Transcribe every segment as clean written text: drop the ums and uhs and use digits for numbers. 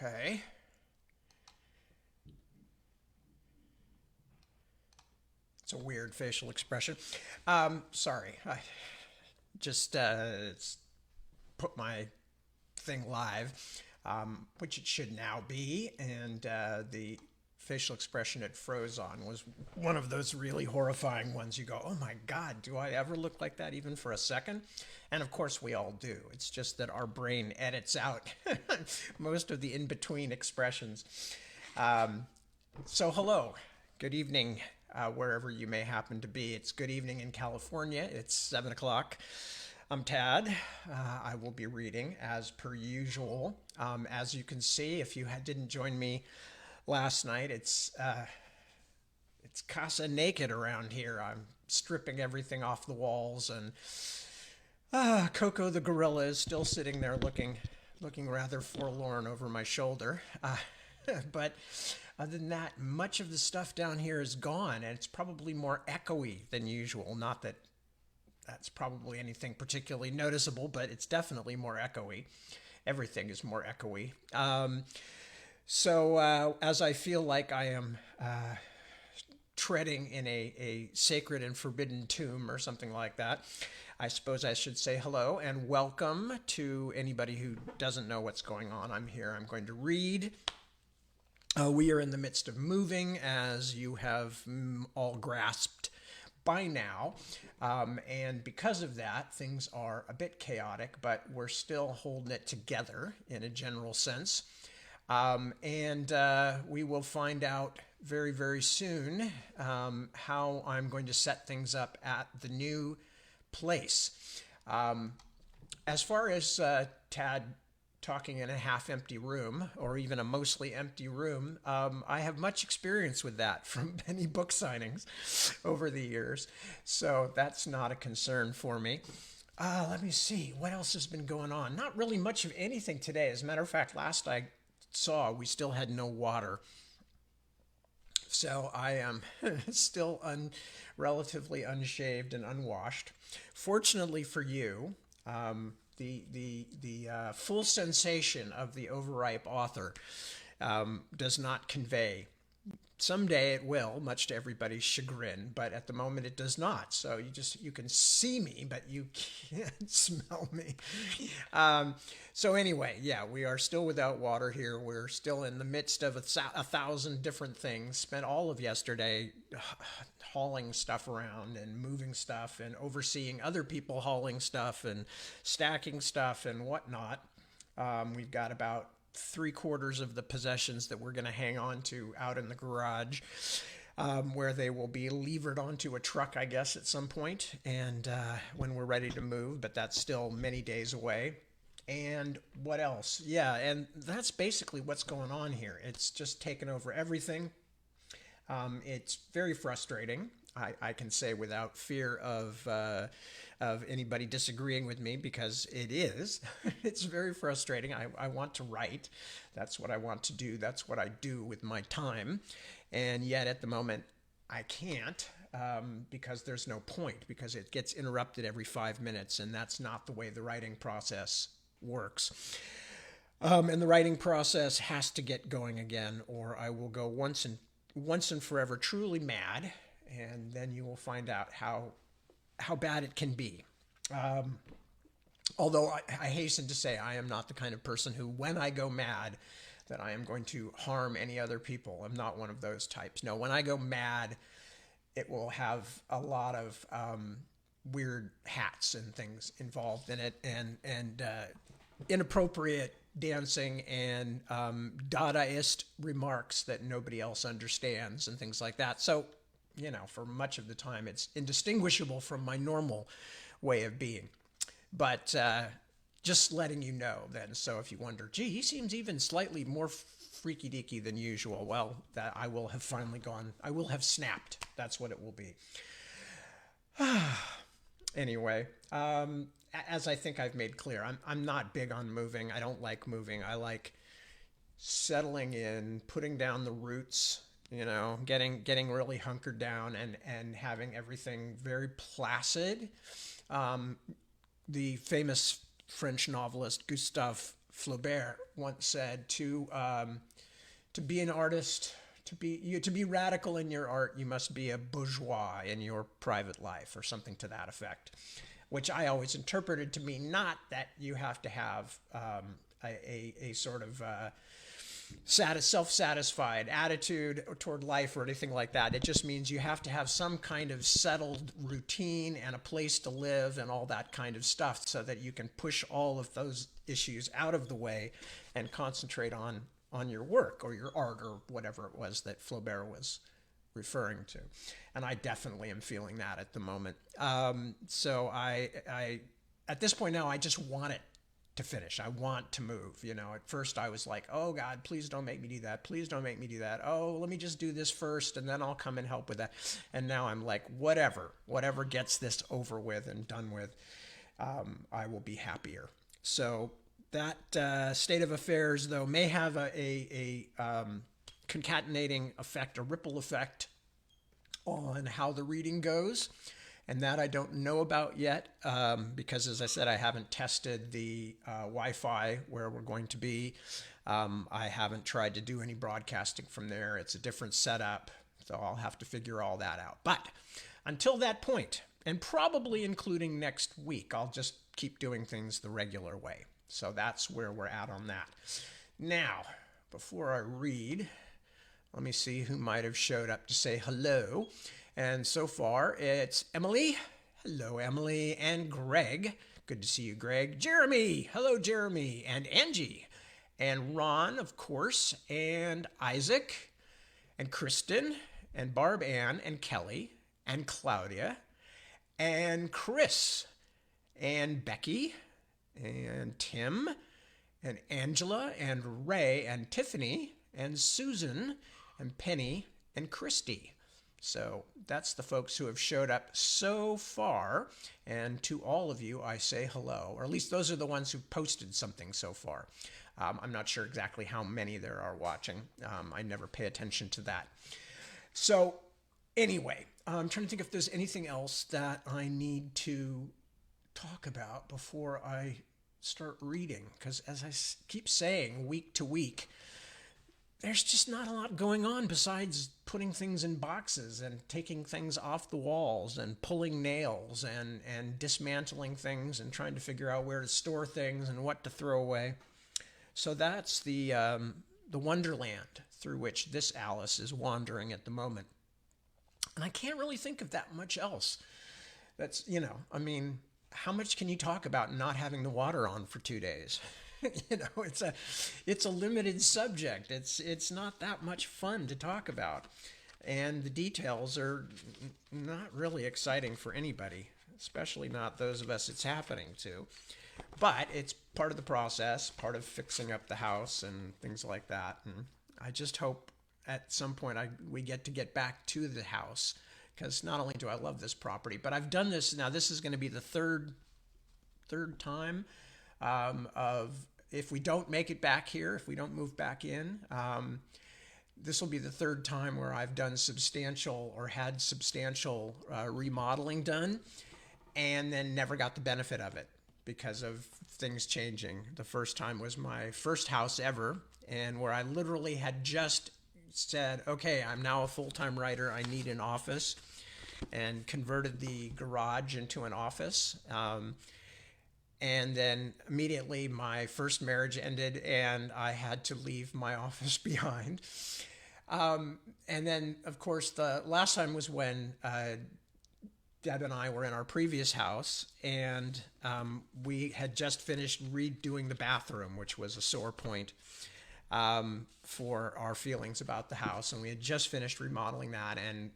Okay. It's a weird facial expression. Sorry. I just put my thing live, which it should now be, and the facial expression it froze on was one of those really horrifying ones. You go, oh my God, do I ever look like that even for a second? And of course, we all do. It's just that our brain edits out most of the in between expressions. Um, so, hello, good evening, wherever you may happen to be. It's good evening in California. It's 7 o'clock. I'm Tad. I will be reading as per usual. As you can see, if you didn't join me last night, it's casa naked around here. I'm stripping everything off the walls, and Coco the gorilla is still sitting there looking rather forlorn over my shoulder. But other than that, much of the stuff down here is gone, and it's probably more echoey than usual. Not that that's probably anything particularly noticeable, but it's definitely more echoey. Everything is more echoey. So as I feel like I am treading in a sacred and forbidden tomb or something like that, I suppose I should say hello and welcome to anybody who doesn't know what's going on. I'm here. I'm going to read. We are in the midst of moving, as you have all grasped by now. And because of that, things are a bit chaotic, but we're still holding it together in a general sense. And we will find out very, very soon how I'm going to set things up at the new place. As far as Tad talking in a half-empty room, or even a mostly empty room, I have much experience with that from many book signings over the years, so that's not a concern for me. Let me see, what else has been going on? Not really much of anything today. As a matter of fact, last I saw, we still had no water. So I am still relatively unshaved and unwashed. Fortunately for you, the full sensation of the overripe author does not convey. Someday it will, much to everybody's chagrin, but at the moment it does not. So you can see me, but you can't smell me. So anyway, yeah, we are still without water here. We're still in the midst of a thousand different things. Spent all of yesterday hauling stuff around and moving stuff and overseeing other people hauling stuff and stacking stuff and whatnot. We've got about 3/4 of the possessions that we're going to hang on to out in the garage, where they will be levered onto a truck, I guess, at some point, and when we're ready to move, but that's still many days away. And what else? Yeah, and that's basically what's going on here. It's just taken over everything. It's very frustrating. I can say without fear of anybody disagreeing with me, because it is. It's very frustrating. I want to write. That's what I want to do. That's what I do with my time. And yet at the moment, I can't, because there's no point, because it gets interrupted every 5 minutes, and that's not the way the writing process works. And the writing process has to get going again, or I will go once and forever truly mad, and then you will find out how bad it can be. Although I hasten to say I am not the kind of person who, when I go mad, that I am going to harm any other people. I'm not one of those types. No, when I go mad, it will have a lot of weird hats and things involved in it, and inappropriate dancing and Dadaist remarks that nobody else understands and things like that. So, for much of the time, it's indistinguishable from my normal way of being. But just letting you know then. So if you wonder, gee, he seems even slightly more freaky deaky than usual. Well, that I will have I will have snapped. That's what it will be. Anyway, as I think I've made clear, I'm not big on moving. I don't like moving. I like settling in, putting down the roots, getting really hunkered down and having everything very placid. The famous French novelist Gustave Flaubert once said, to be an artist, to be radical in your art, you must be a bourgeois in your private life, or something to that effect, which I always interpreted to mean not that you have to have a sort of self-satisfied attitude toward life or anything like that. It just means you have to have some kind of settled routine and a place to live and all that kind of stuff, so that you can push all of those issues out of the way and concentrate on your work or your art or whatever it was that Flaubert was referring to. And I definitely am feeling that at the moment. So I at this point now, I just want it to finish. I want to move. You know, at first I was like, oh God, please don't make me do that. Please don't make me do that. Oh, let me just do this first and then I'll come and help with that. And now I'm like, whatever gets this over with and done with, I will be happier. So that state of affairs, though, may have a concatenating effect, a ripple effect on how the reading goes. And that I don't know about yet, because, as I said, I haven't tested the Wi-Fi where we're going to be. I haven't tried to do any broadcasting from there. It's a different setup, so I'll have to figure all that out. But until that point, and probably including next week, I'll just keep doing things the regular way. So that's where we're at on that. Now, before I read, let me see who might have showed up to say hello. And so far, it's Emily. Hello, Emily. And Greg. Good to see you, Greg. Jeremy. Hello, Jeremy. And Angie. And Ron, of course. And Isaac. And Kristen. And Barb Ann. And Kelly. And Claudia. And Chris. And Becky. And Tim. And Angela. And Ray. And Tiffany. And Susan. And Penny. And Christy. So that's the folks who have showed up so far. And to all of you, I say hello. Or at least those are the ones who posted something so far. I'm not sure exactly how many there are watching. I never pay attention to that. So anyway, I'm trying to think if there's anything else that I need to talk about before I start reading. Because as I keep saying, week to week, there's just not a lot going on besides putting things in boxes and taking things off the walls and pulling nails and dismantling things and trying to figure out where to store things and what to throw away. So that's the wonderland through which this Alice is wandering at the moment. And I can't really think of that much else. That's, I mean, how much can you talk about not having the water on for 2 days? It's a limited subject. It's not that much fun to talk about, and the details are not really exciting for anybody, especially not those of us it's happening to. But it's part of the process, part of fixing up the house and things like that. And I just hope at some point we get back to the house, because not only do I love this property, but I've done this now. This is going to be the third time of. If we don't make it back here, if we don't move back in, this will be the third time where I've done substantial or had substantial remodeling done, and then never got the benefit of it because of things changing. The first time was my first house ever, and where I literally had just said, okay, I'm now a full-time writer, I need an office, and converted the garage into an office. And then immediately my first marriage ended and I had to leave my office behind. And then, of course, the last time was when Deb and I were in our previous house, and we had just finished redoing the bathroom, which was a sore point for our feelings about the house. And we had just finished remodeling that and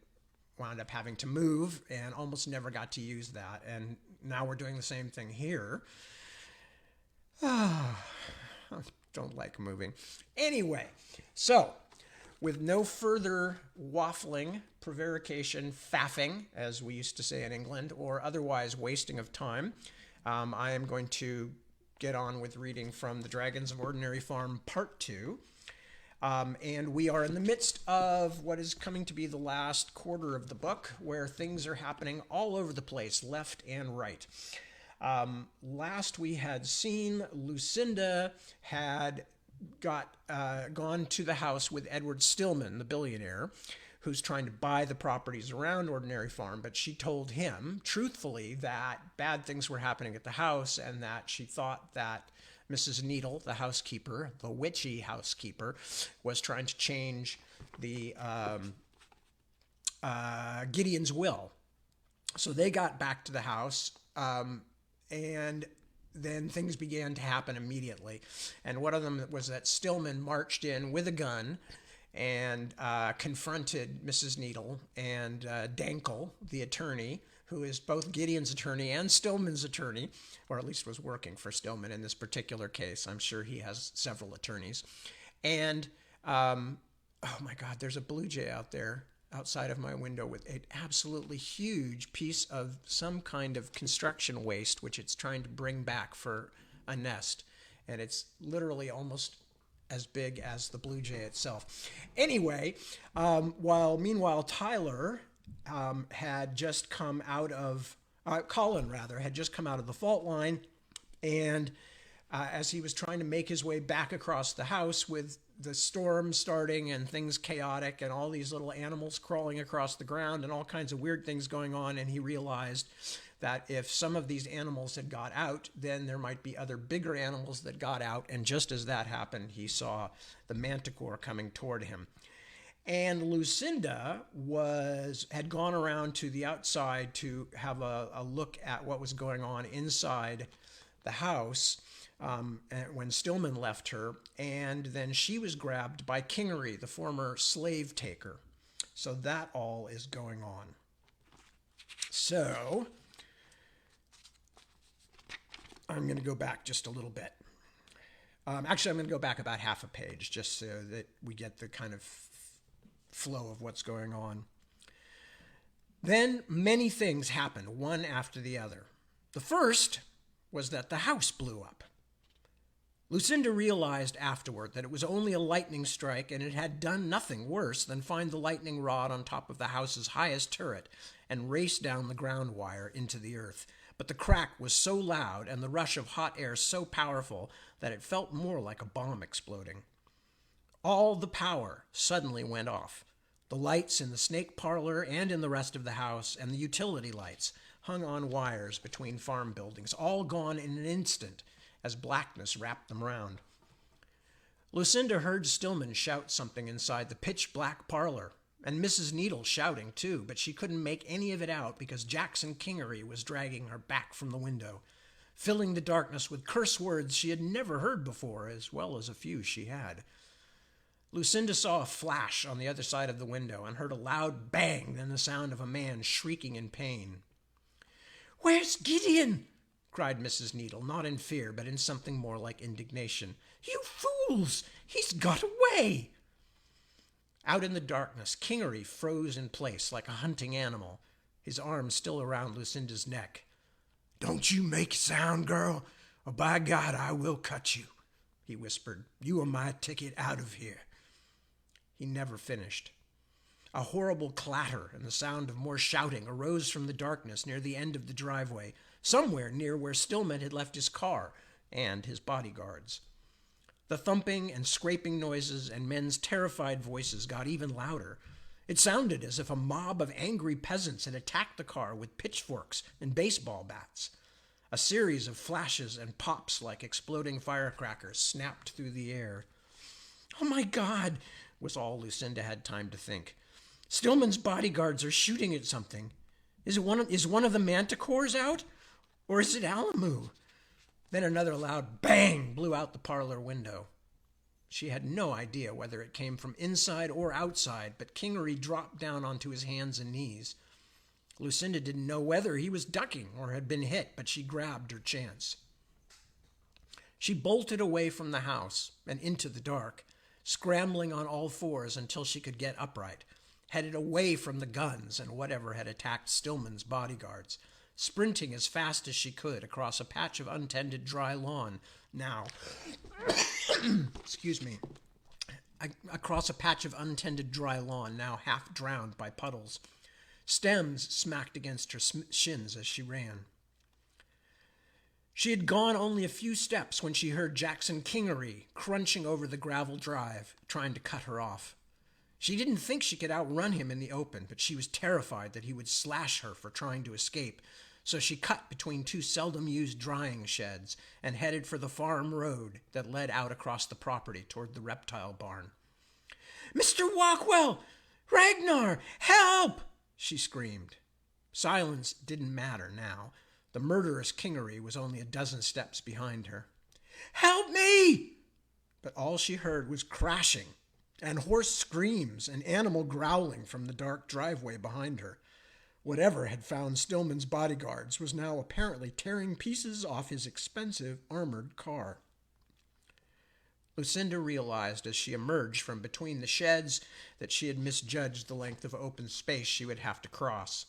wound up having to move and almost never got to use that. And now we're doing the same thing here. I don't like moving. Anyway, so with no further waffling, prevarication, faffing, as we used to say in England, or otherwise wasting of time, I am going to get on with reading from The Dragons of Ordinary Farm Part 2. And we are in the midst of what is coming to be the last quarter of the book, where things are happening all over the place, left and right. Last we had seen, Lucinda had gone to the house with Edward Stillman, the billionaire, who's trying to buy the properties around Ordinary Farm, but she told him truthfully that bad things were happening at the house and that she thought that Mrs. Needle, the housekeeper, the witchy housekeeper, was trying to change the Gideon's will. So they got back to the house, and then things began to happen immediately. And one of them was that Stillman marched in with a gun and confronted Mrs. Needle and Dankel, the attorney, who is both Gideon's attorney and Stillman's attorney, or at least was working for Stillman in this particular case. I'm sure he has several attorneys. And, oh my God, there's a blue jay out there outside of my window with an absolutely huge piece of some kind of construction waste, which it's trying to bring back for a nest. And it's literally almost as big as the blue jay itself. Anyway, meanwhile, Tyler had just come out of, Colin rather, had just come out of the fault line, and as he was trying to make his way back across the house with the storm starting and things chaotic and all these little animals crawling across the ground and all kinds of weird things going on, and he realized that if some of these animals had got out, then there might be other bigger animals that got out, and just as that happened, he saw the manticore coming toward him. And Lucinda had gone around to the outside to have a look at what was going on inside the house when Stillman left her, and then she was grabbed by Kingery, the former slave taker. So that all is going on. So I'm going to go back just a little bit. Actually, I'm going to go back about half a page just so that we get the kind of flow of what's going on. Then many things happened, one after the other. The first was that the house blew up. Lucinda realized afterward that it was only a lightning strike, and it had done nothing worse than find the lightning rod on top of the house's highest turret and race down the ground wire into the earth. But the crack was so loud and the rush of hot air so powerful that it felt more like a bomb exploding. All the power suddenly went off. The lights in the snake parlor and in the rest of the house, and the utility lights hung on wires between farm buildings, all gone in an instant as blackness wrapped them round. Lucinda heard Stillman shout something inside the pitch-black parlor, and Mrs. Needle shouting too, but she couldn't make any of it out because Jackson Kingery was dragging her back from the window, filling the darkness with curse words she had never heard before, as well as a few she had. Lucinda saw a flash on the other side of the window and heard a loud bang, then the sound of a man shrieking in pain. "Where's Gideon?" cried Mrs. Needle, not in fear, but in something more like indignation. "You fools! He's got away!" Out in the darkness, Kingery froze in place like a hunting animal, his arms still around Lucinda's neck. "Don't you make a sound, girl, or by God I will cut you," he whispered. "You are my ticket out of here." He never finished. A horrible clatter and the sound of more shouting arose from the darkness near the end of the driveway, somewhere near where Stillman had left his car and his bodyguards. The thumping and scraping noises and men's terrified voices got even louder. It sounded as if a mob of angry peasants had attacked the car with pitchforks and baseball bats. A series of flashes and pops like exploding firecrackers snapped through the air. "Oh my God," was all Lucinda had time to think. "Stillman's bodyguards are shooting at something. Is one of the manticores out? Or is it Alamu?" Then another loud bang blew out the parlor window. She had no idea whether it came from inside or outside, but Kingery dropped down onto his hands and knees. Lucinda didn't know whether he was ducking or had been hit, but she grabbed her chance. She bolted away from the house and into the dark, scrambling on all fours until she could get upright, headed away from the guns and whatever had attacked Stillman's bodyguards, sprinting as fast as she could across a patch of untended dry lawn, now across a patch of untended dry lawn, now half drowned by puddles. Stems smacked against her shins as she ran. She had gone only a few steps when she heard Jackson Kingery crunching over the gravel drive, trying to cut her off. She didn't think she could outrun him in the open, but she was terrified that he would slash her for trying to escape, so she cut between two seldom-used drying sheds and headed for the farm road that led out across the property toward the reptile barn. "Mr. Walkwell! Ragnar! Help!" she screamed. Silence didn't matter now. The murderous Kingery was only a dozen steps behind her. "Help me!" But all she heard was crashing and hoarse screams and animal growling from the dark driveway behind her. Whatever had found Stillman's bodyguards was now apparently tearing pieces off his expensive armored car. Lucinda realized as she emerged from between the sheds that she had misjudged the length of open space she would have to cross.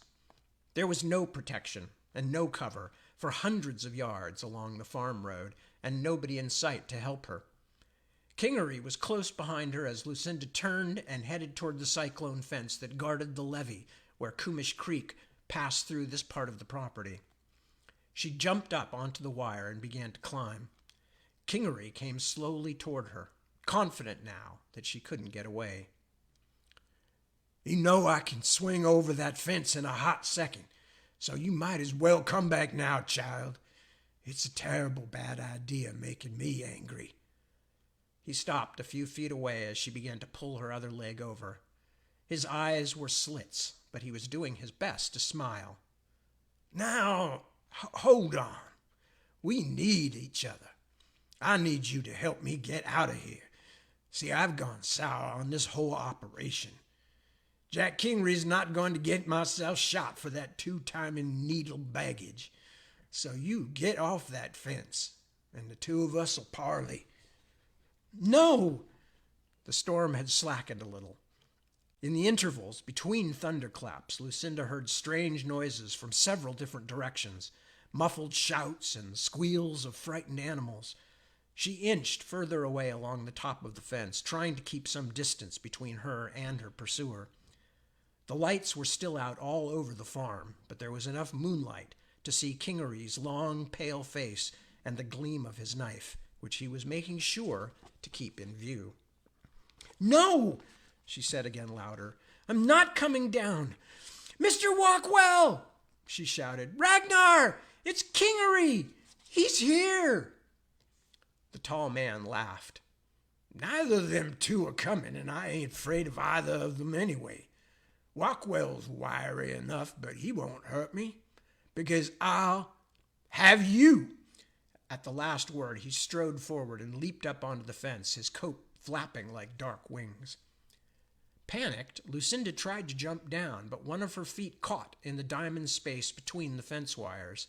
There was no protection and no cover for hundreds of yards along the farm road, and nobody in sight to help her. Kingery was close behind her as Lucinda turned and headed toward the cyclone fence that guarded the levee where Coomish Creek passed through this part of the property. She jumped up onto the wire and began to climb. Kingery came slowly toward her, confident now that she couldn't get away. "You know I can swing over that fence in a hot second, so you might as well come back now, child. It's a terrible bad idea making me angry." He stopped a few feet away as she began to pull her other leg over. His eyes were slits, but he was doing his best to smile. "Now, hold on. We need each other. I need you to help me get out of here. See, I've gone sour on this whole operation. Jack Kingery's not going to get myself shot for that two-timing needle baggage. So you get off that fence, and the two of us'll parley." "No!" The storm had slackened a little. In the intervals between thunderclaps, Lucinda heard strange noises from several different directions, muffled shouts and squeals of frightened animals. She inched further away along the top of the fence, trying to keep some distance between her and her pursuer. The lights were still out all over the farm, but there was enough moonlight to see Kingery's long, pale face and the gleam of his knife, which he was making sure to keep in view. "No!" she said again louder. "I'm not coming down. Mr. Walkwell!" she shouted. "Ragnar! It's Kingery! He's here!" The tall man laughed. "Neither of them two are coming, and I ain't afraid of either of them anyway. Walkwell's wiry enough, but he won't hurt me, because I'll have you." At the last word, he strode forward and leaped up onto the fence, his coat flapping like dark wings. Panicked, Lucinda tried to jump down, but one of her feet caught in the diamond space between the fence wires.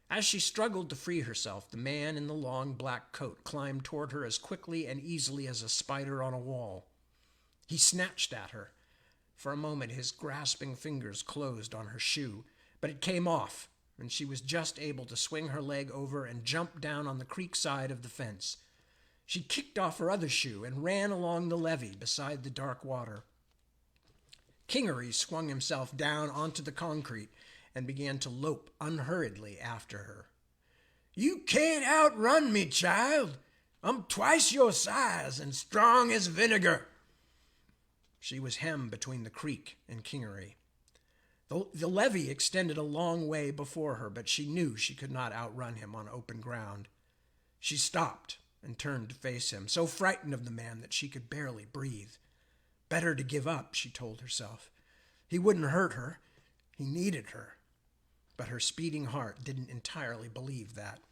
As she struggled to free herself, the man in the long black coat climbed toward her as quickly and easily as a spider on a wall. He snatched at her. For a moment, his grasping fingers closed on her shoe, but it came off, and she was just able to swing her leg over and jump down on the creek side of the fence. She kicked off her other shoe and ran along the levee beside the dark water. Kingery swung himself down onto the concrete and began to lope unhurriedly after her. "You can't outrun me, child. I'm twice your size and strong as vinegar." She was hemmed between the creek and Kingery. The levee extended a long way before her, but she knew she could not outrun him on open ground. She stopped and turned to face him, so frightened of the man that she could barely breathe. Better to give up, she told herself. He wouldn't hurt her. He needed her. But her speeding heart didn't entirely believe that.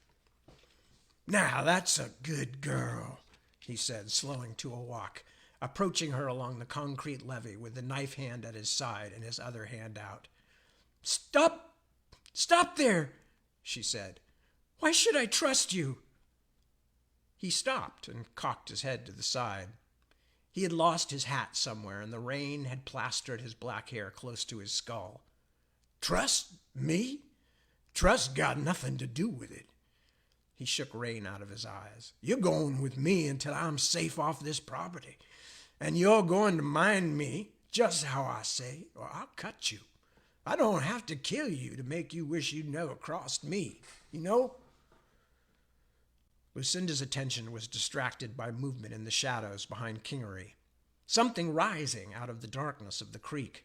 "Now that's a good girl," he said, slowing to a walk, approaching her along the concrete levee with the knife hand at his side and his other hand out. "Stop! Stop there!" she said. "Why should I trust you?" He stopped and cocked his head to the side. He had lost his hat somewhere, and the rain had plastered his black hair close to his skull. "Trust me? Trust got nothing to do with it." He shook rain out of his eyes. "You're going with me until I'm safe off this property. And you're going to mind me just how I say, or I'll cut you. I don't have to kill you to make you wish you'd never crossed me, you know?" Lucinda's attention was distracted by movement in the shadows behind Kingery, something rising out of the darkness of the creek.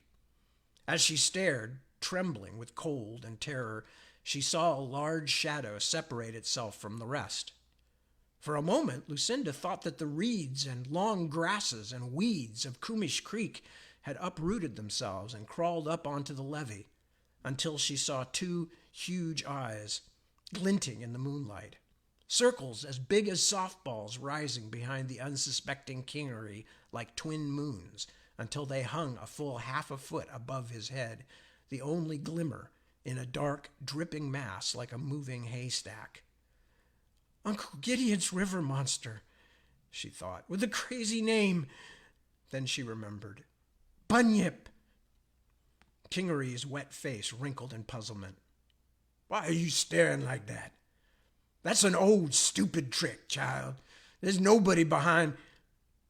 As she stared, trembling with cold and terror, she saw a large shadow separate itself from the rest. For a moment, Lucinda thought that the reeds and long grasses and weeds of Coomish Creek had uprooted themselves and crawled up onto the levee, until she saw two huge eyes glinting in the moonlight, circles as big as softballs rising behind the unsuspecting Kingery like twin moons, until they hung a full half a foot above his head, the only glimmer in a dark, dripping mass like a moving haystack. Uncle Gideon's river monster, she thought, with a crazy name. Then she remembered. Bunyip. Kingery's wet face wrinkled in puzzlement. Why are you staring like that? That's an old, stupid trick, child. There's nobody behind.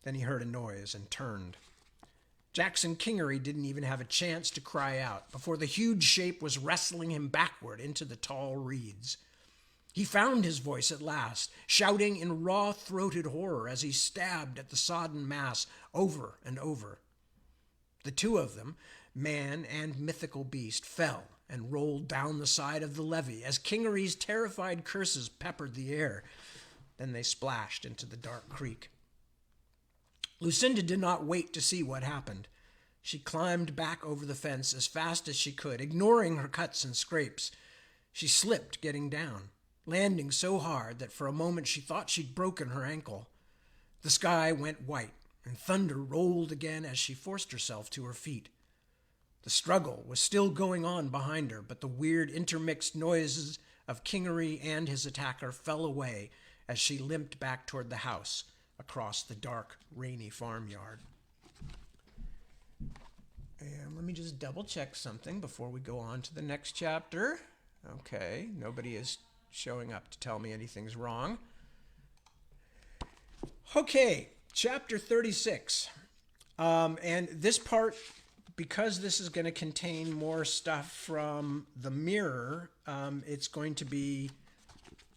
Then he heard a noise and turned. Jackson Kingery didn't even have a chance to cry out before the huge shape was wrestling him backward into the tall reeds. He found his voice at last, shouting in raw-throated horror as he stabbed at the sodden mass over and over. The two of them, man and mythical beast, fell and rolled down the side of the levee as Kingery's terrified curses peppered the air. Then they splashed into the dark creek. Lucinda did not wait to see what happened. She climbed back over the fence as fast as she could, ignoring her cuts and scrapes. She slipped getting down, landing so hard that for a moment she thought she'd broken her ankle. The sky went white, and thunder rolled again as she forced herself to her feet. The struggle was still going on behind her, but the weird intermixed noises of Kingery and his attacker fell away as she limped back toward the house across the dark, rainy farmyard. And let me just double check something before we go on to the next chapter. Okay, nobody is showing up to tell me anything's wrong. Okay, chapter 36. And this part, because this is going to contain more stuff from the mirror, it's going to be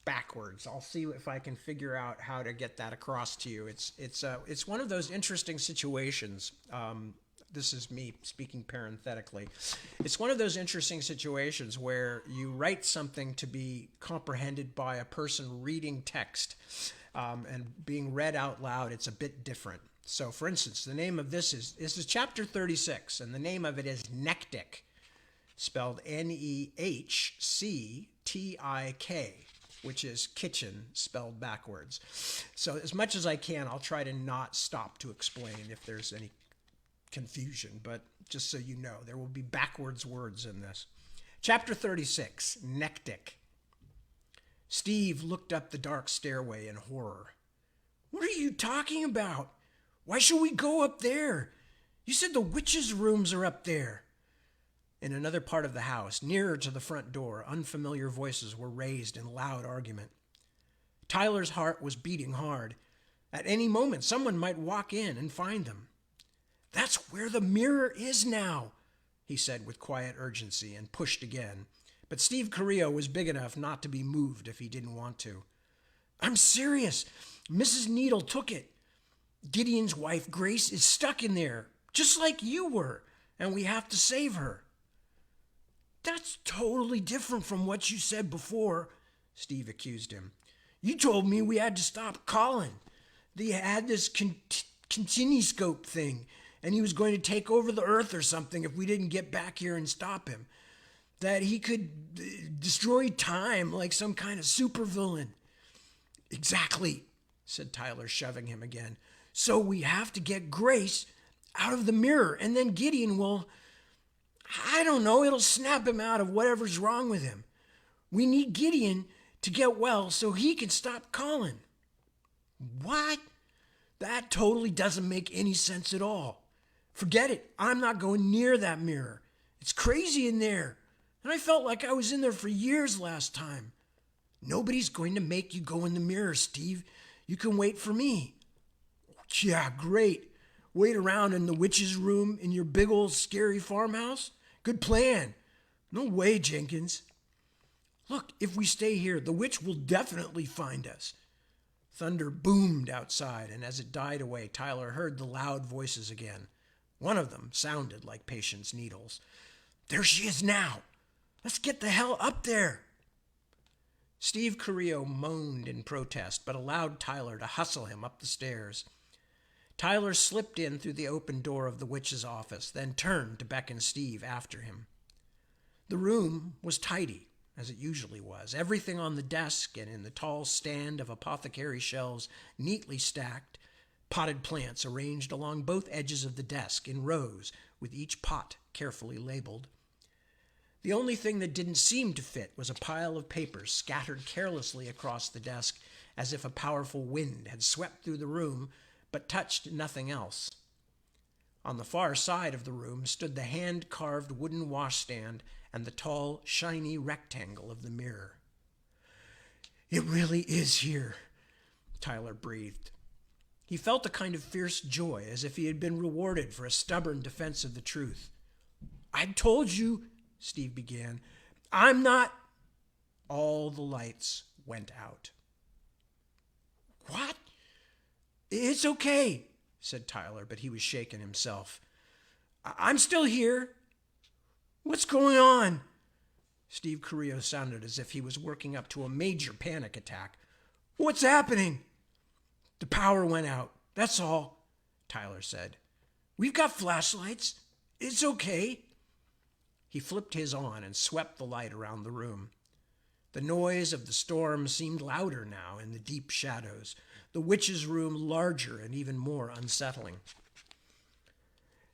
backwards. I'll see if I can figure out how to get that across to you. It's one of those interesting situations. This is me speaking parenthetically. It's one of those interesting situations where you write something to be comprehended by a person reading text, and being read out loud, it's a bit different. So, for instance, the name of this is chapter 36, and the name of it is Nectic, spelled Nehctik, which is kitchen spelled backwards. So, as much as I can, I'll try to not stop to explain if there's any confusion, but just so you know, there will be backwards words in this. Chapter 36, Nectic. Steve looked up the dark stairway in horror. What are you talking about? Why should we go up there? You said the witches' rooms are up there. In another part of the house, nearer to the front door, unfamiliar voices were raised in loud argument. Tyler's heart was beating hard. At any moment, someone might walk in and find them. That's where the mirror is now, he said with quiet urgency, and pushed again. But Steve Carrillo was big enough not to be moved if he didn't want to. I'm serious. Mrs. Needle took it. Gideon's wife, Grace, is stuck in there, just like you were, and we have to save her. That's totally different from what you said before, Steve accused him. You told me we had to stop Colin. They had this continuoscope thing, and he was going to take over the earth or something if we didn't get back here and stop him. That he could destroy time like some kind of supervillain. Exactly, said Tyler, shoving him again. So we have to get Grace out of the mirror, and then Gideon will, I don't know, it'll snap him out of whatever's wrong with him. We need Gideon to get well so he can stop Colin. What? That totally doesn't make any sense at all. Forget it. I'm not going near that mirror. It's crazy in there. And I felt like I was in there for years last time. Nobody's going to make you go in the mirror, Steve. You can wait for me. Yeah, great. Wait around in the witch's room in your big old scary farmhouse? Good plan. No way, Jenkins. Look, if we stay here, the witch will definitely find us. Thunder boomed outside, and as it died away, Tyler heard the loud voices again. One of them sounded like Patience Needles. "There she is now! Let's get the hell up there!" Steve Carrillo moaned in protest, but allowed Tyler to hustle him up the stairs. Tyler slipped in through the open door of the witch's office, then turned to beckon Steve after him. The room was tidy, as it usually was. Everything on the desk and in the tall stand of apothecary shelves neatly stacked, potted plants arranged along both edges of the desk in rows, with each pot carefully labeled. The only thing that didn't seem to fit was a pile of papers scattered carelessly across the desk as if a powerful wind had swept through the room but touched nothing else. On the far side of the room stood the hand-carved wooden washstand and the tall, shiny rectangle of the mirror. "It really is here," Tyler breathed. He felt a kind of fierce joy, as if he had been rewarded for a stubborn defense of the truth. "I told you," Steve began. "I'm not—" All the lights went out. "What? It's okay," said Tyler, but he was shaken himself. "I'm still here. What's going on?" Steve Carrillo sounded as if he was working up to a major panic attack. "What's happening?" "The power went out, that's all," Tyler said. "We've got flashlights. It's okay." He flipped his on and swept the light around the room. The noise of the storm seemed louder now in the deep shadows, the witch's room larger and even more unsettling.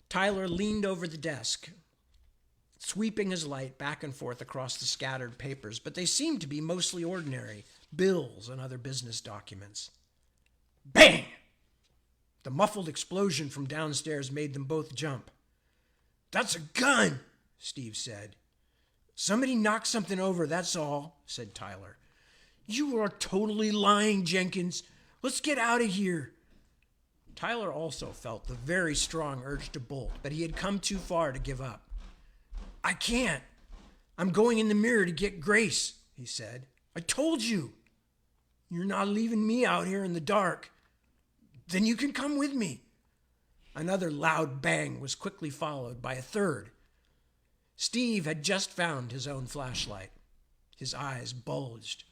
Tyler leaned over the desk, sweeping his light back and forth across the scattered papers, but they seemed to be mostly ordinary, bills and other business documents. Bang! The muffled explosion from downstairs made them both jump. "That's a gun," Steve said. "Somebody knocked something over, that's all," said Tyler. "You are totally lying, Jenkins. Let's get out of here." Tyler also felt the very strong urge to bolt, but he had come too far to give up. "I can't. I'm going in the mirror to get Grace," he said. "I told you. You're not leaving me out here in the dark. Then you can come with me." Another loud bang was quickly followed by a third. Steve had just found his own flashlight. His eyes bulged.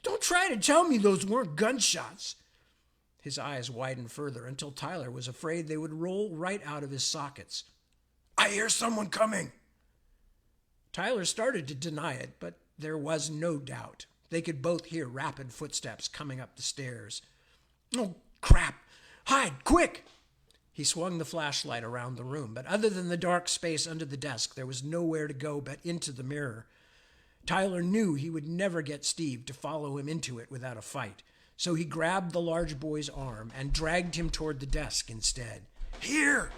"Don't try to tell me those weren't gunshots." His eyes widened further until Tyler was afraid they would roll right out of his sockets. "I hear someone coming." Tyler started to deny it, but there was no doubt. They could both hear rapid footsteps coming up the stairs. "Oh, crap! Hide, quick!" He swung the flashlight around the room, but other than the dark space under the desk, there was nowhere to go but into the mirror. Tyler knew he would never get Steve to follow him into it without a fight, so he grabbed the large boy's arm and dragged him toward the desk instead. "Here!"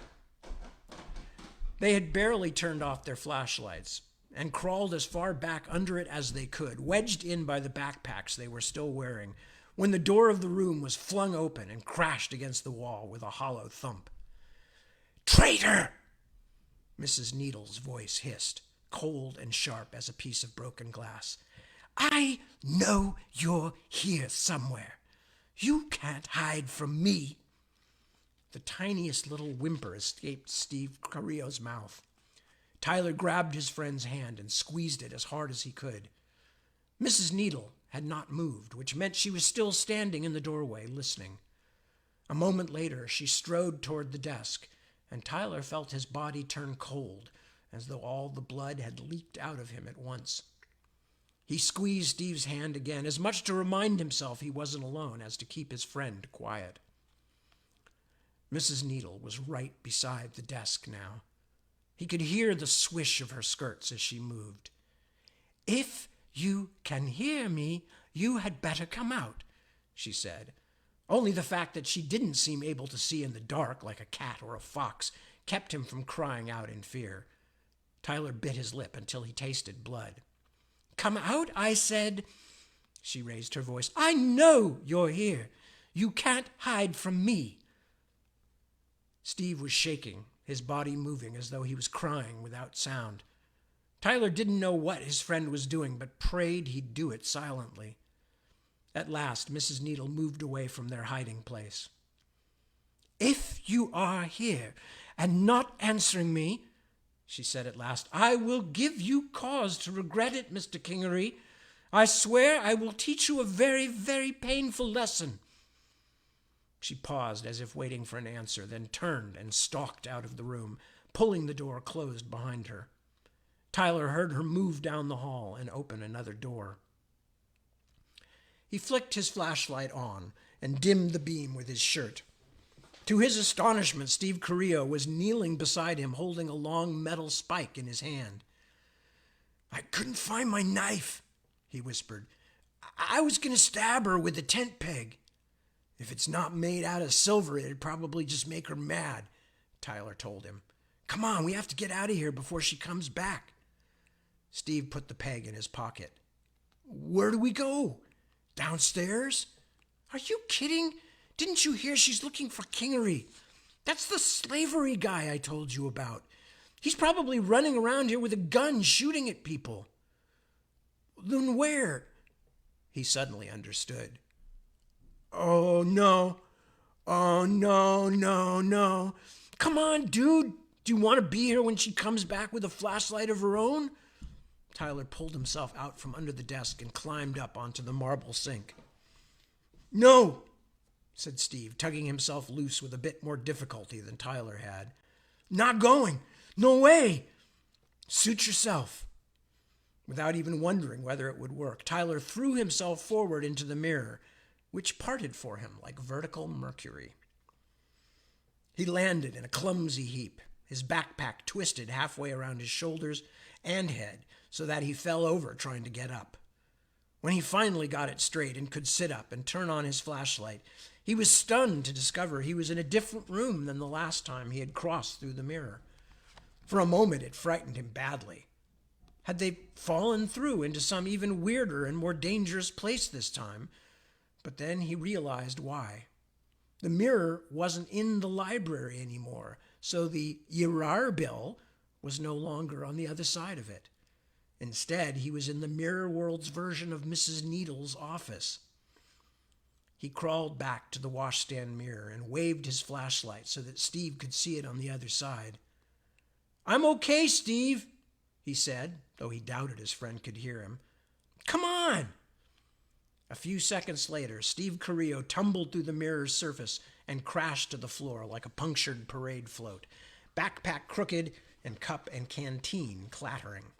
They had barely turned off their flashlights and crawled as far back under it as they could, wedged in by the backpacks they were still wearing, when the door of the room was flung open and crashed against the wall with a hollow thump. "Traitor!" Mrs. Needles' voice hissed, cold and sharp as a piece of broken glass. "I know you're here somewhere. You can't hide from me." The tiniest little whimper escaped Steve Carrillo's mouth. Tyler grabbed his friend's hand and squeezed it as hard as he could. Mrs. Needle had not moved, which meant she was still standing in the doorway, listening. A moment later, she strode toward the desk, and Tyler felt his body turn cold, as though all the blood had leaked out of him at once. He squeezed Steve's hand again, as much to remind himself he wasn't alone as to keep his friend quiet. Mrs. Needle was right beside the desk now. He could hear the swish of her skirts as she moved. "If you can hear me, you had better come out," she said. Only the fact that she didn't seem able to see in the dark like a cat or a fox kept him from crying out in fear. Tyler bit his lip until he tasted blood. "Come out, I said." She raised her voice. "I know you're here. You can't hide from me." Steve was shaking, his body moving as though he was crying without sound. Tyler didn't know what his friend was doing, but prayed he'd do it silently. At last, Mrs. Needle moved away from their hiding place. "If you are here and not answering me," she said at last, "I will give you cause to regret it, Mr. Kingery. I swear I will teach you a very, very painful lesson." She paused as if waiting for an answer, then turned and stalked out of the room, pulling the door closed behind her. Tyler heard her move down the hall and open another door. He flicked his flashlight on and dimmed the beam with his shirt. To his astonishment, Steve Carrillo was kneeling beside him, holding a long metal spike in his hand. "I couldn't find my knife," he whispered. "I was going to stab her with a tent peg. If it's not made out of silver, it'd probably just make her mad," Tyler told him. "Come on, we have to get out of here before she comes back." Steve put the peg in his pocket. "Where do we go? Downstairs?" "Are you kidding? Didn't you hear she's looking for Kingery? That's the slavery guy I told you about. He's probably running around here with a gun shooting at people." "Then where?" He suddenly understood. "Oh, no. Oh, no, no, no. Come on, dude. Do you want to be here when she comes back with a flashlight of her own?" Tyler pulled himself out from under the desk and climbed up onto the marble sink. "No," said Steve, tugging himself loose with a bit more difficulty than Tyler had. "Not going. No way." "Suit yourself." Without even wondering whether it would work, Tyler threw himself forward into the mirror, which parted for him like vertical mercury. He landed in a clumsy heap, his backpack twisted halfway around his shoulders and head so that he fell over trying to get up. When he finally got it straight and could sit up and turn on his flashlight, he was stunned to discover he was in a different room than the last time he had crossed through the mirror. For a moment, it frightened him badly. Had they fallen through into some even weirder and more dangerous place this time? But then he realized why. The mirror wasn't in the library anymore, so the Yirar bill was no longer on the other side of it. Instead, he was in the mirror world's version of Mrs. Needle's office. He crawled back to the washstand mirror and waved his flashlight so that Steve could see it on the other side. "I'm okay, Steve," he said, though he doubted his friend could hear him. "Come on." A few seconds later, Steve Carrillo tumbled through the mirror's surface and crashed to the floor like a punctured parade float, backpack crooked and cup and canteen clattering.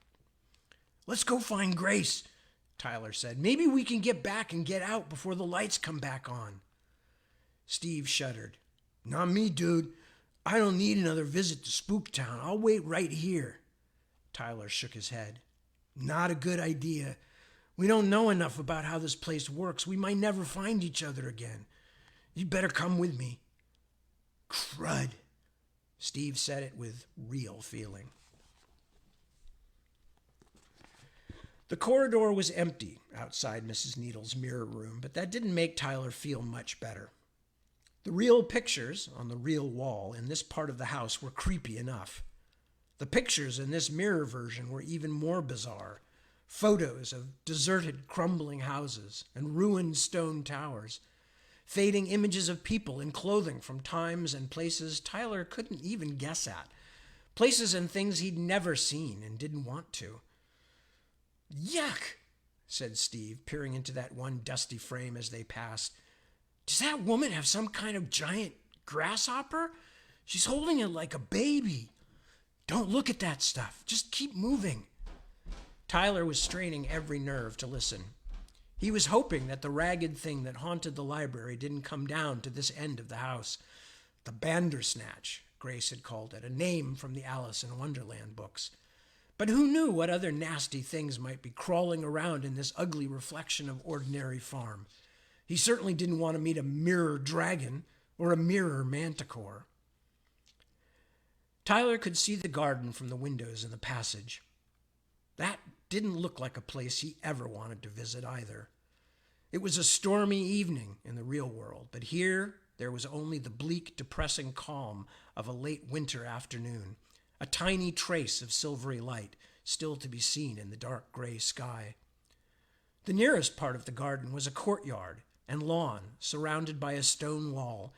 "Let's go find Grace," Tyler said. "Maybe we can get back and get out before the lights come back on." Steve shuddered. "Not me, dude. I don't need another visit to Spooktown. I'll wait right here." Tyler shook his head. "Not a good idea. We don't know enough about how this place works. We might never find each other again. You'd better come with me." "Crud." Steve said it with real feeling. The corridor was empty outside Mrs. Needle's mirror room, but that didn't make Tyler feel much better. The real pictures on the real wall in this part of the house were creepy enough. The pictures in this mirror version were even more bizarre. Photos of deserted, crumbling houses and ruined stone towers. Fading images of people in clothing from times and places Tyler couldn't even guess at. Places and things he'd never seen and didn't want to. "Yuck," said Steve, peering into that one dusty frame as they passed. "Does that woman have some kind of giant grasshopper? She's holding it like a baby. Don't look at that stuff. Just keep moving." Tyler was straining every nerve to listen. He was hoping that the ragged thing that haunted the library didn't come down to this end of the house. The Bandersnatch, Grace had called it, a name from the Alice in Wonderland books. But who knew what other nasty things might be crawling around in this ugly reflection of ordinary farm? He certainly didn't want to meet a mirror dragon or a mirror manticore. Tyler could see the garden from the windows in the passage. That didn't look like a place he ever wanted to visit either. It was a stormy evening in the real world, but here there was only the bleak, depressing calm of a late winter afternoon, a tiny trace of silvery light still to be seen in the dark gray sky. The nearest part of the garden was a courtyard and lawn surrounded by a stone wall,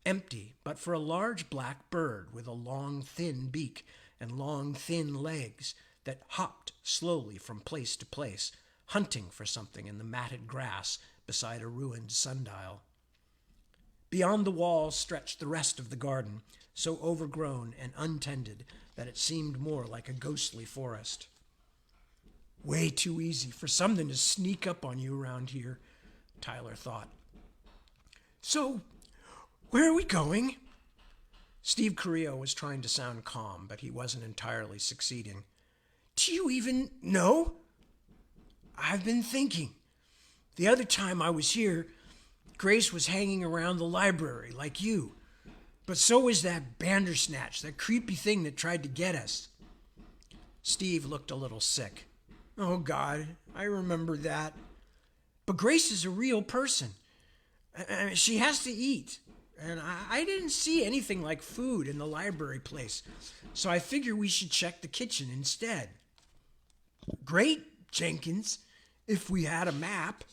empty but for a large black bird with a long, thin beak and long, thin legs that hopped slowly from place to place, hunting for something in the matted grass beside a ruined sundial. Beyond the wall stretched the rest of the garden, so overgrown and untended that it seemed more like a ghostly forest. Way too easy for something to sneak up on you around here, Tyler thought. So, where are we going? Steve Carrillo was trying to sound calm, but he wasn't entirely succeeding. Do you even know? I've been thinking. The other time I was here, Grace was hanging around the library like you. But so was that Bandersnatch, that creepy thing that tried to get us. Steve looked a little sick. Oh, God, I remember that. But Grace is a real person. She has to eat. And I didn't see anything like food in the library place, so I figure we should check the kitchen instead. Great, Jenkins, if we had a map.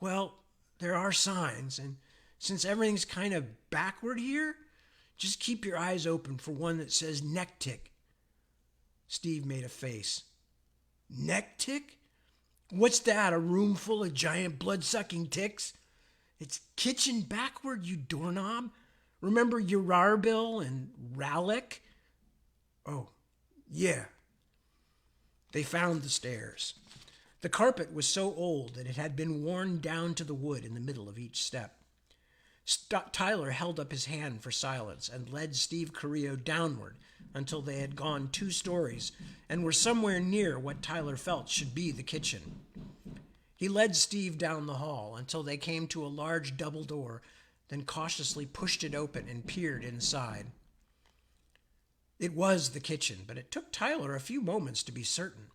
Well, there are signs, and since everything's kind of backward here, just keep your eyes open for one that says neck tick. Steve made a face. Neck tick? What's that, a room full of giant blood-sucking ticks? It's kitchen backward, you doorknob. Remember Urarbil and Rallick? Oh, yeah. They found the stairs. The carpet was so old that it had been worn down to the wood in the middle of each step. Tyler held up his hand for silence and led Steve Carrillo downward until they had gone 2 stories and were somewhere near what Tyler felt should be the kitchen. He led Steve down the hall until they came to a large double door, then cautiously pushed it open and peered inside. It was the kitchen, but it took Tyler a few moments to be certain.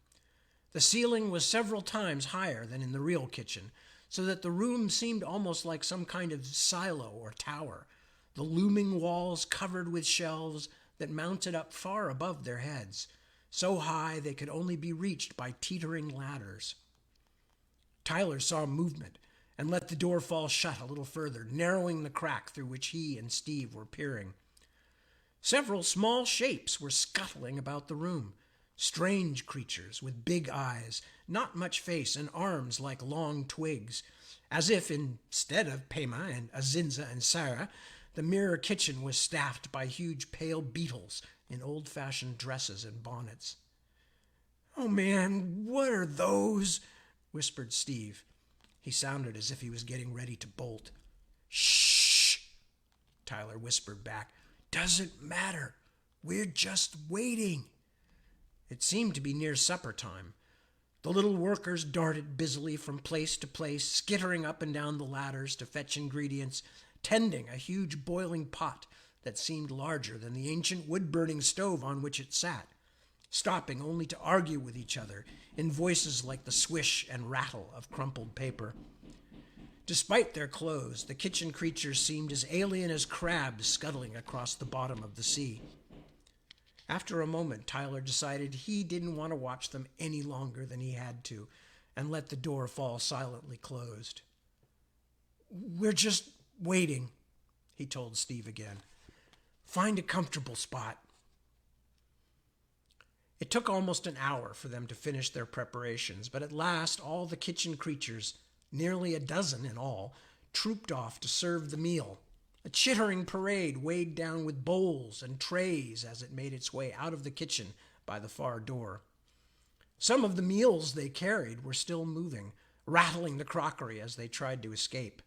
The ceiling was several times higher than in the real kitchen, so that the room seemed almost like some kind of silo or tower, the looming walls covered with shelves that mounted up far above their heads, so high they could only be reached by teetering ladders. Tyler saw movement and let the door fall shut a little further, narrowing the crack through which he and Steve were peering. Several small shapes were scuttling about the room, strange creatures with big eyes, not much face, and arms like long twigs, as if instead of Pema and Azinza and Sarah, the mirror kitchen was staffed by huge pale beetles in old-fashioned dresses and bonnets. Oh, man, what are those? Whispered Steve. He sounded as if he was getting ready to bolt. Shh, Tyler whispered back. Doesn't matter. We're just waiting. It seemed to be near supper time. The little workers darted busily from place to place, skittering up and down the ladders to fetch ingredients, tending a huge boiling pot that seemed larger than the ancient wood-burning stove on which it sat, stopping only to argue with each other in voices like the swish and rattle of crumpled paper. Despite their clothes, the kitchen creatures seemed as alien as crabs scuttling across the bottom of the sea. After a moment, Tyler decided he didn't want to watch them any longer than he had to, and let the door fall silently closed. We're just waiting, he told Steve again. Find a comfortable spot. It took almost an hour for them to finish their preparations, but at last all the kitchen creatures, nearly a dozen in all, trooped off to serve the meal. A chittering parade weighed down with bowls and trays as it made its way out of the kitchen by the far door. Some of the meals they carried were still moving, rattling the crockery as they tried to escape.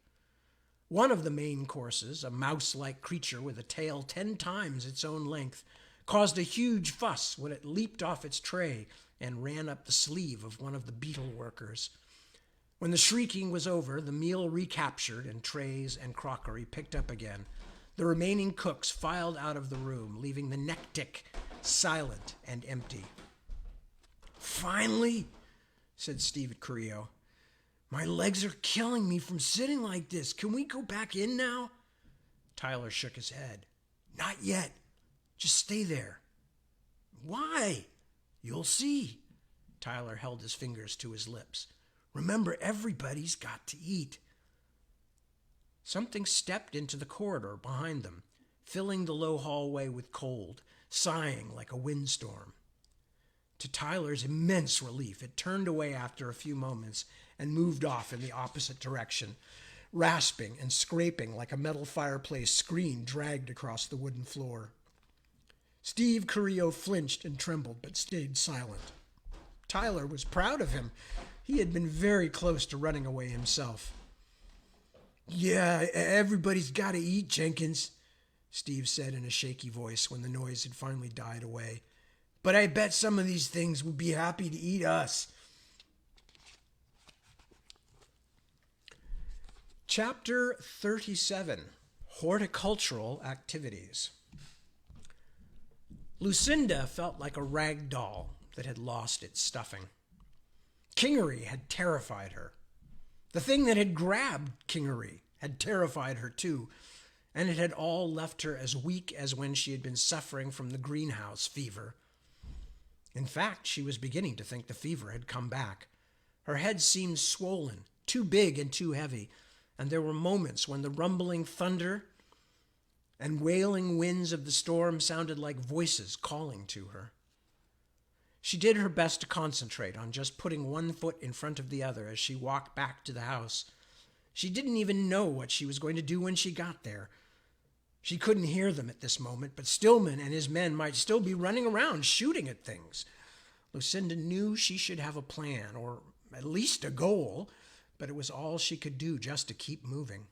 One of the main courses, a mouse-like creature with a tail 10 times its own length, caused a huge fuss when it leaped off its tray and ran up the sleeve of one of the beetle workers. When the shrieking was over, the meal recaptured and trays and crockery picked up again, the remaining cooks filed out of the room, leaving the neck-tick silent and empty. Finally, said Steve Carrillo. My legs are killing me from sitting like this. Can we go back in now? Tyler shook his head. Not yet. Just stay there. Why? You'll see. Tyler held his fingers to his lips. Remember, everybody's got to eat." Something stepped into the corridor behind them, filling the low hallway with cold, sighing like a windstorm. To Tyler's immense relief, it turned away after a few moments and moved off in the opposite direction, rasping and scraping like a metal fireplace screen dragged across the wooden floor. Steve Carrillo flinched and trembled, but stayed silent. Tyler was proud of him. He had been very close to running away himself. "Yeah, everybody's got to eat, Jenkins," Steve said in a shaky voice when the noise had finally died away. "But I bet some of these things would be happy to eat us." Chapter 37, Horticultural Activities. Lucinda felt like a rag doll that had lost its stuffing. Kingery had terrified her. The thing that had grabbed Kingery had terrified her too, and it had all left her as weak as when she had been suffering from the greenhouse fever. In fact, she was beginning to think the fever had come back. Her head seemed swollen, too big and too heavy, and there were moments when the rumbling thunder and wailing winds of the storm sounded like voices calling to her. She did her best to concentrate on just putting one foot in front of the other as she walked back to the house. She didn't even know what she was going to do when she got there. She couldn't hear them at this moment, but Stillman and his men might still be running around shooting at things. Lucinda knew she should have a plan, or at least a goal, but it was all she could do just to keep moving.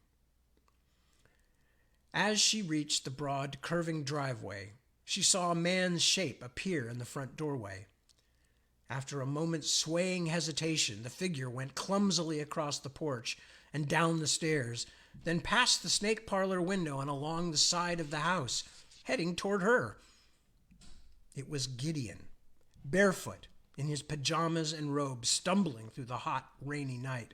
As she reached the broad, curving driveway, she saw a man's shape appear in the front doorway. After a moment's swaying hesitation, the figure went clumsily across the porch and down the stairs, then past the snake parlor window and along the side of the house, heading toward her. It was Gideon, barefoot, in his pajamas and robes, stumbling through the hot, rainy night.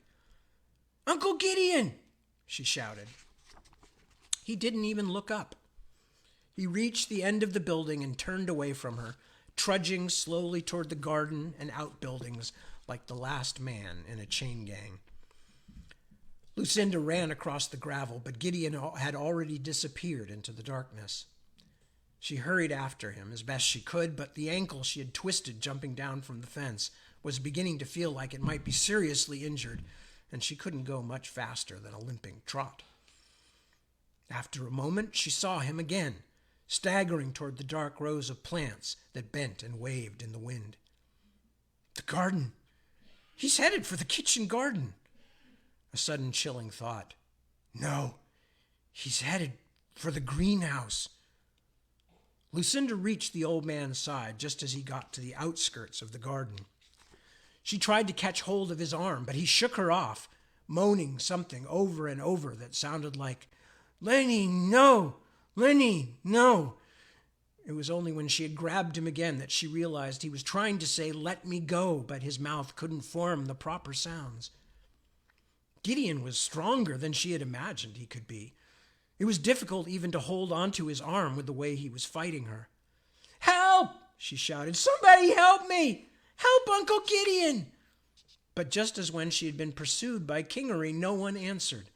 "Uncle Gideon!" she shouted. He didn't even look up. He reached the end of the building and turned away from her, trudging slowly toward the garden and outbuildings like the last man in a chain gang. Lucinda ran across the gravel, but Gideon had already disappeared into the darkness. She hurried after him as best she could, but the ankle she had twisted jumping down from the fence was beginning to feel like it might be seriously injured, and she couldn't go much faster than a limping trot. After a moment, she saw him again, staggering toward the dark rows of plants that bent and waved in the wind. The garden! He's headed for the kitchen garden! A sudden chilling thought. No, he's headed for the greenhouse. Lucinda reached the old man's side just as he got to the outskirts of the garden. She tried to catch hold of his arm, but he shook her off, moaning something over and over that sounded like, "Lenny, no! Lenny, no!" It was only when she had grabbed him again that she realized he was trying to say, "Let me go," but his mouth couldn't form the proper sounds. Gideon was stronger than she had imagined he could be. It was difficult even to hold onto his arm with the way he was fighting her. "Help!" she shouted. "Somebody help me! Help Uncle Gideon!" But just as when she had been pursued by Kingery, no one answered.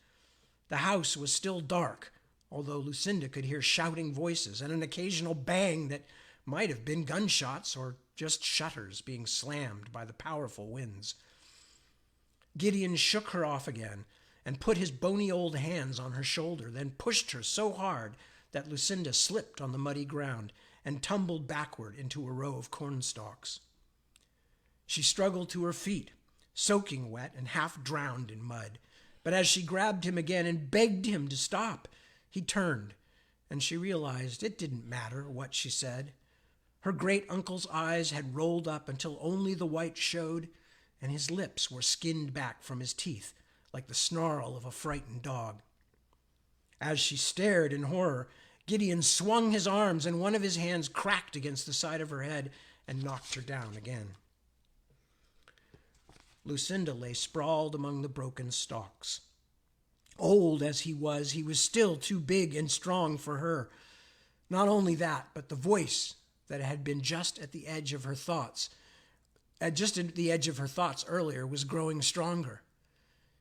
The house was still dark, although Lucinda could hear shouting voices and an occasional bang that might have been gunshots or just shutters being slammed by the powerful winds. Gideon shook her off again and put his bony old hands on her shoulder, then pushed her so hard that Lucinda slipped on the muddy ground and tumbled backward into a row of cornstalks. She struggled to her feet, soaking wet and half drowned in mud. But as she grabbed him again and begged him to stop, he turned, and she realized it didn't matter what she said. Her great-uncle's eyes had rolled up until only the white showed, and his lips were skinned back from his teeth like the snarl of a frightened dog. As she stared in horror, Gideon swung his arms, and one of his hands cracked against the side of her head and knocked her down again. Lucinda lay sprawled among the broken stalks. Old as he was still too big and strong for her. Not only that, but the voice that had been just at the edge of her thoughts just at the edge of her thoughts earlier, was growing stronger.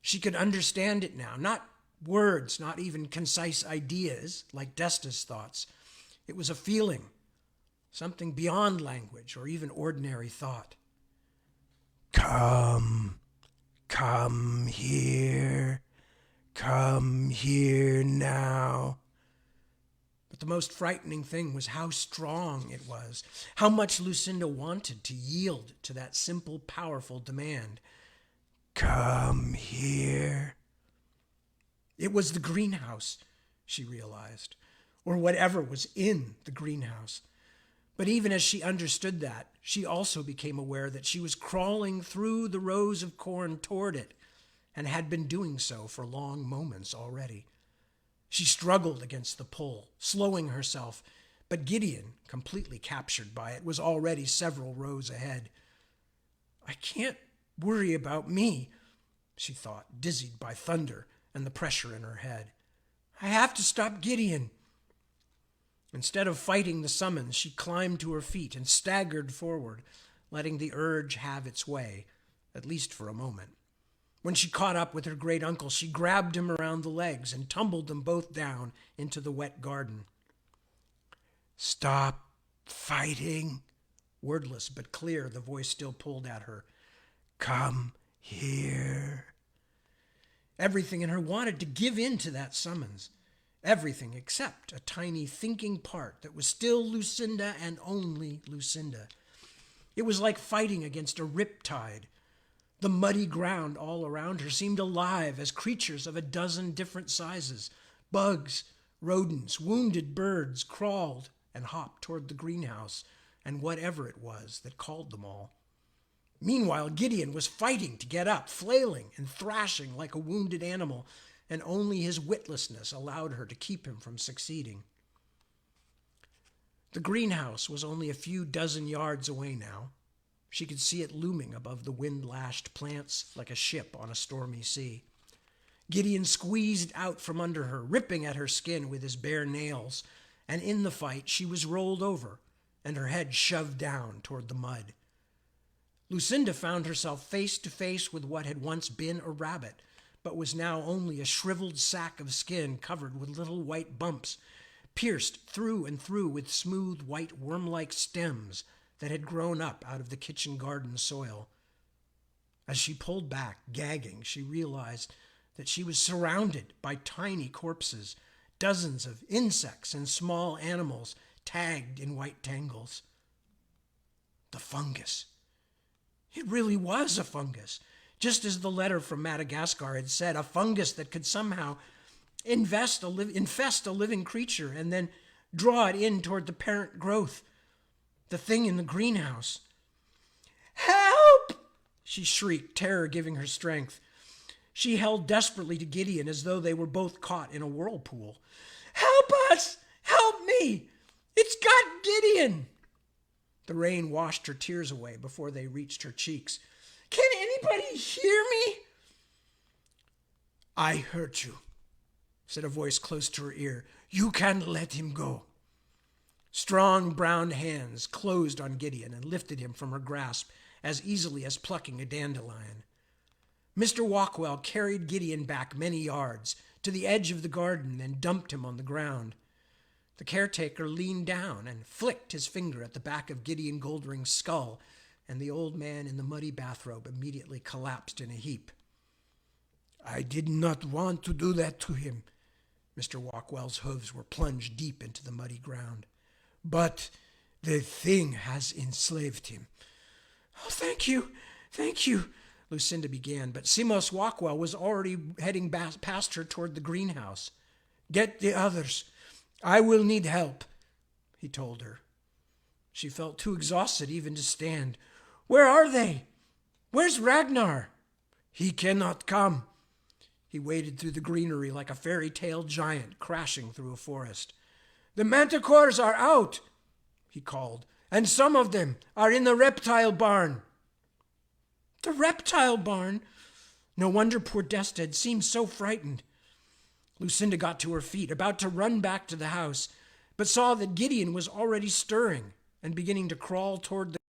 She could understand it now, not words, not even concise ideas like Desta's thoughts. It was a feeling, something beyond language or even ordinary thought. Come here now. But the most frightening thing was how strong it was, how much Lucinda wanted to yield to that simple, powerful demand. Come here. It was the greenhouse, she realized, or whatever was in the greenhouse. But even as she understood that, she also became aware that she was crawling through the rows of corn toward it, and had been doing so for long moments already. She struggled against the pull, slowing herself, but Gideon, completely captured by it, was already several rows ahead. I can't worry about me, she thought, dizzied by thunder and the pressure in her head. I have to stop Gideon. Instead of fighting the summons, she climbed to her feet and staggered forward, letting the urge have its way, at least for a moment. When she caught up with her great uncle, she grabbed him around the legs and tumbled them both down into the wet garden. Stop fighting. Wordless but clear, the voice still pulled at her. Come here. Everything in her wanted to give in to that summons. Everything except a tiny thinking part that was still Lucinda and only Lucinda. It was like fighting against a riptide. The muddy ground all around her seemed alive as creatures of a dozen different sizes. Bugs, rodents, wounded birds crawled and hopped toward the greenhouse and whatever it was that called them all. Meanwhile, Gideon was fighting to get up, flailing and thrashing like a wounded animal, and only his witlessness allowed her to keep him from succeeding. The greenhouse was only a few dozen yards away now. She could see it looming above the wind-lashed plants like a ship on a stormy sea. Gideon squeezed out from under her, ripping at her skin with his bare nails, and in the fight she was rolled over and her head shoved down toward the mud. Lucinda found herself face to face with what had once been a rabbit, but was now only a shriveled sack of skin covered with little white bumps, pierced through and through with smooth white worm-like stems that had grown up out of the kitchen garden soil. As she pulled back, gagging, she realized that she was surrounded by tiny corpses, dozens of insects and small animals tagged in white tangles. The fungus. It really was a fungus, just as the letter from Madagascar had said, a fungus that could somehow infest a living creature and then draw it in toward the parent growth, the thing in the greenhouse. Help! She shrieked, terror giving her strength. She held desperately to Gideon as though they were both caught in a whirlpool. Help us! Help me! It's got Gideon! The rain washed her tears away before they reached her cheeks. Can anybody hear me? I heard you, said a voice close to her ear. You can't let him go. Strong brown hands closed on Gideon and lifted him from her grasp as easily as plucking a dandelion. Mr. Walkwell carried Gideon back many yards to the edge of the garden and dumped him on the ground. The caretaker leaned down and flicked his finger at the back of Gideon Goldring's skull, and the old man in the muddy bathrobe immediately collapsed in a heap. I did not want to do that to him. Mr. Walkwell's hooves were plunged deep into the muddy ground. But the thing has enslaved him. Oh, thank you, Lucinda began, but Simos Walkwell was already heading past her toward the greenhouse. Get the others. I will need help, he told her. She felt too exhausted even to stand. Where are they? Where's Ragnar? He cannot come. He waded through the greenery like a fairy tale giant crashing through a forest. The manticores are out, he called, and some of them are in the reptile barn. The reptile barn? No wonder poor Desta had seemed so frightened. Lucinda got to her feet, about to run back to the house, but saw that Gideon was already stirring and beginning to crawl toward the